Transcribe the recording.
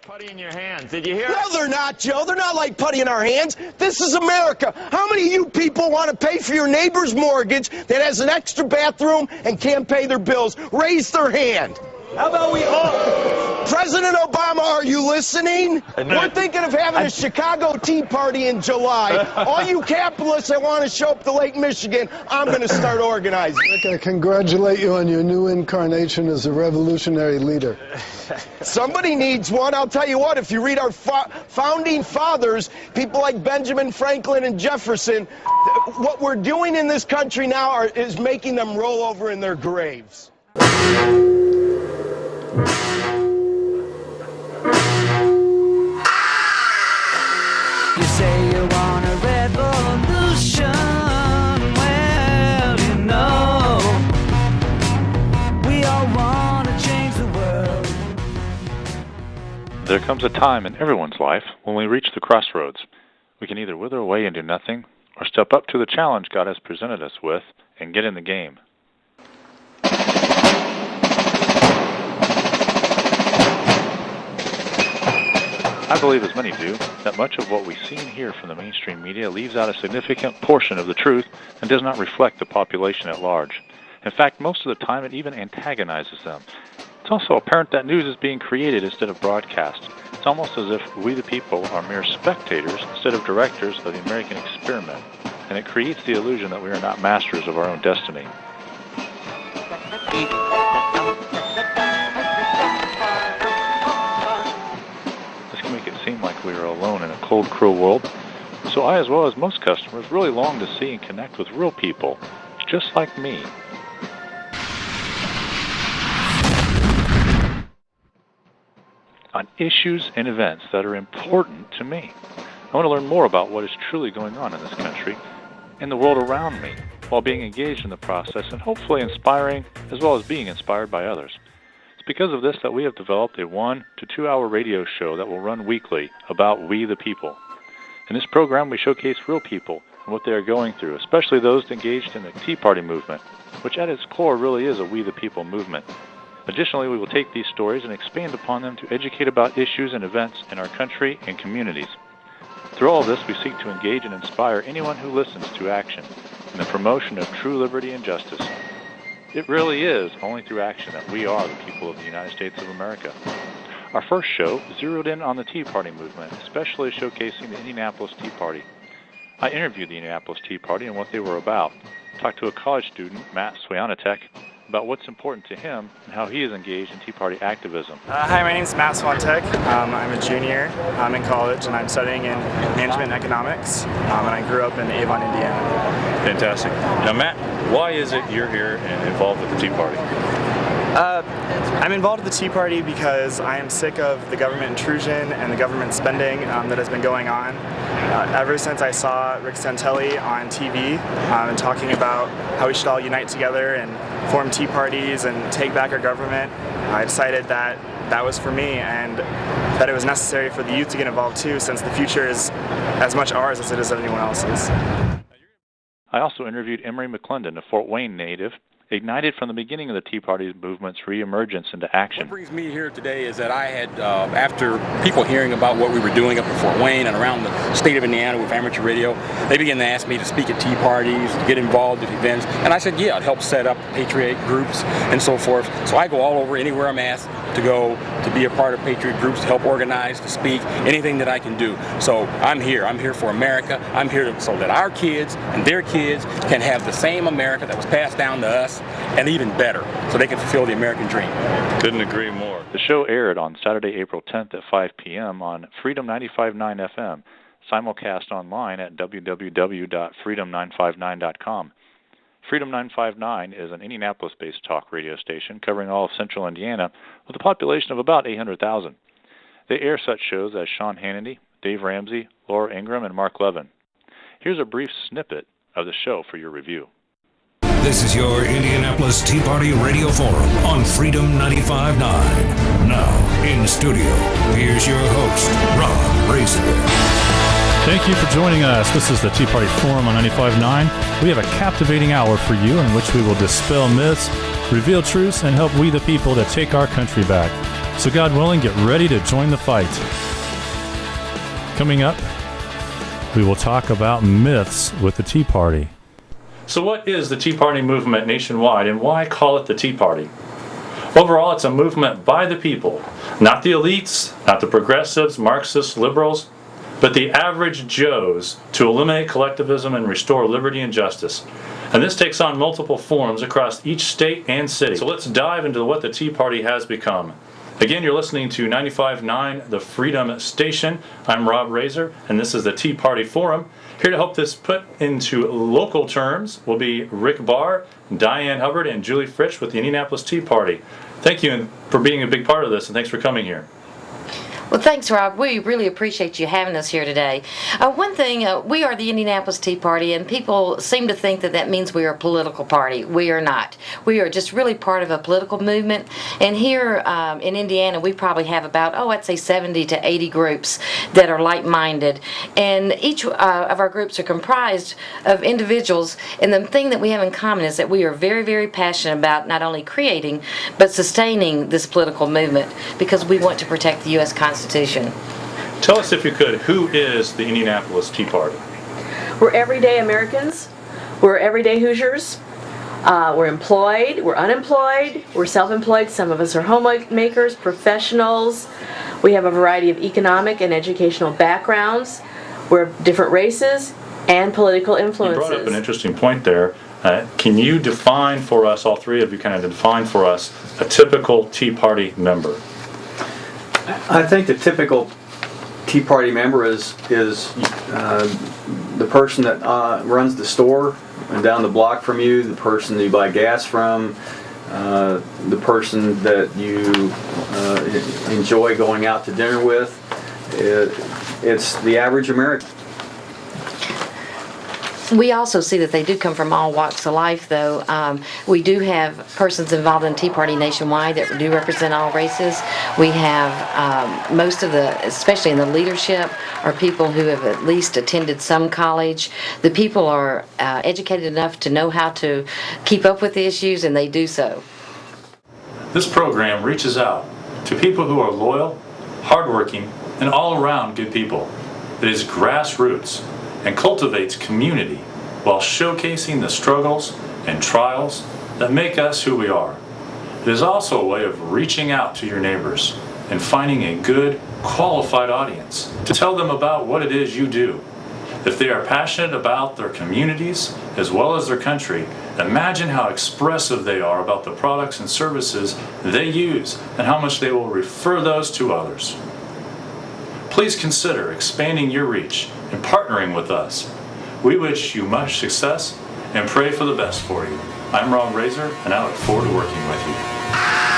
Putty in your hands. Did you hear? No, they're not, Joe. They're not like putty in our hands. This is America. How many of you people want to pay for your neighbor's mortgage that has an extra bathroom and can't pay their bills? Raise their hand. How about we all? President Obama, are you listening? We're thinking of having a Chicago Tea Party in July. All you capitalists that want to show up to Lake Michigan, I'm going to start organizing. Rick, I congratulate you on your new incarnation as a revolutionary leader. Somebody needs one. I'll tell you what, if you read our founding fathers, people like Benjamin Franklin and Jefferson, what we're doing in this country now is making them roll over in their graves. You say you want a revolution, well, you know, we all want to change the world. There comes a time in everyone's life when we reach the crossroads. We can either wither away and do nothing, or step up to the challenge God has presented us with and get in the game. I believe, as many do, that much of what we see and hear from the mainstream media leaves out a significant portion of the truth and does not reflect the population at large. In fact, most of the time it even antagonizes them. It's also apparent that news is being created instead of broadcast. It's almost as if we the people are mere spectators instead of directors of the American experiment, and it creates the illusion that we are not masters of our own destiny. Seem like we are alone in a cold, cruel world. So I, as well as most customers, really long to see and connect with real people, just like me. On issues and events that are important to me. I want to learn more about what is truly going on in this country and the world around me, while being engaged in the process and hopefully inspiring, as well as being inspired by others. It's because of this that we have developed a 1 to 2 hour radio show that will run weekly about we the people. In this program, we showcase real people and what they are going through, especially those engaged in the Tea Party movement, which at its core really is a we the people movement. Additionally, we will take these stories and expand upon them to educate about issues and events in our country and communities. Through all of this, we seek to engage and inspire anyone who listens to action in the promotion of true liberty and justice. It really is only through action that we are the people of the United States of America. Our first show zeroed in on the Tea Party movement, especially showcasing the Indianapolis Tea Party. I interviewed the Indianapolis Tea Party and what they were about. Talked to a college student, Matt Swiatek, about what's important to him and how he is engaged in Tea Party activism. Hi, my name is Matt Swiatek. I'm a junior. I'm in college and I'm studying in management and economics. And I grew up in Avon, Indiana. Fantastic. Now, Matt, why is it you're here and involved with the Tea Party? I'm involved with the Tea Party because I am sick of the government intrusion and the government spending that has been going on. Ever since I saw Rick Santelli on TV and talking about how we should all unite together and form Tea Parties and take back our government, I decided that that was for me and that it was necessary for the youth to get involved too, since the future is as much ours as it is anyone else's. I also interviewed Emery McClendon, a Fort Wayne native, ignited from the beginning of the Tea Party movement's reemergence into action. What brings me here today is that I had, after people hearing about what we were doing up in Fort Wayne and around the state of Indiana with amateur radio, they began to ask me to speak at tea parties, to get involved at events, and I said, yeah, I'd help set up patriot groups and so forth. So I go all over anywhere I'm asked to go, to be a part of patriot groups, to help organize, to speak, anything that I can do. So I'm here for America. I'm here so that our kids and their kids can have the same America that was passed down to us, and even better, so they can fulfill the American dream. Couldn't agree more. The show aired on Saturday, April 10th at 5 p.m. on Freedom 95.9 FM, simulcast online at www.freedom959.com. Freedom 959 is an Indianapolis-based talk radio station covering all of central Indiana with a population of about 800,000. They air such shows as Sean Hannity, Dave Ramsey, Laura Ingraham, and Mark Levin. Here's a brief snippet of the show for your review. This is your Indianapolis Tea Party Radio Forum on Freedom 95.9. Now, in studio, here's your host, Rob Racer. Thank you for joining us. This is the Tea Party Forum on 95.9. We have a captivating hour for you in which we will dispel myths, reveal truths, and help we the people to take our country back. So God willing, get ready to join the fight. Coming up, we will talk about myths with the Tea Party. So what is the Tea Party movement nationwide, and why call it the Tea Party? Overall, it's a movement by the people, not the elites, not the progressives, Marxists, liberals, but the average Joes, to eliminate collectivism and restore liberty and justice. And this takes on multiple forms across each state and city. So let's dive into what the Tea Party has become. Again, you're listening to 95.9, the Freedom Station. I'm Rob Razor, and this is the Tea Party Forum. Here to help this put into local terms will be Rick Barr, Diane Hubbard, and Julie Fritsch with the Indianapolis Tea Party. Thank you for being a big part of this, and thanks for coming here. Well, thanks, Rob. We really appreciate you having us here today. One thing, we are the Indianapolis Tea Party, and people seem to think that that means we are a political party. We are not. We are just really part of a political movement. And here in Indiana, we probably have about, I'd say 70 to 80 groups that are like-minded. And each of our groups are comprised of individuals. And the thing that we have in common is that we are very, very passionate about not only creating, but sustaining this political movement, because we want to protect the U.S. Constitution. Tell us, if you could, who is the Indianapolis Tea Party? We're everyday Americans. We're everyday Hoosiers. We're employed. We're unemployed. We're self-employed. Some of us are homemakers, professionals. We have a variety of economic and educational backgrounds. We're different races and political influences. You brought up an interesting point there. Can you define for us, all three of you kind of define for us, a typical Tea Party member? I think the typical Tea Party member is the person that runs the store and down the block from you, the person that you buy gas from, the person that you enjoy going out to dinner with. It's the average American. We also see that they do come from all walks of life, though. We do have persons involved in Tea Party nationwide that do represent all races. We have most of the, especially in the leadership, are people who have at least attended some college. The people are educated enough to know how to keep up with the issues, and they do so. This program reaches out to people who are loyal, hardworking, and all around good people. It is grassroots and cultivates community while showcasing the struggles and trials that make us who we are. It is also a way of reaching out to your neighbors and finding a good, qualified audience to tell them about what it is you do. If they are passionate about their communities as well as their country, imagine how expressive they are about the products and services they use and how much they will refer those to others. Please consider expanding your reach and partnering with us. We wish you much success and pray for the best for you. I'm Rob Razor, and I look forward to working with you.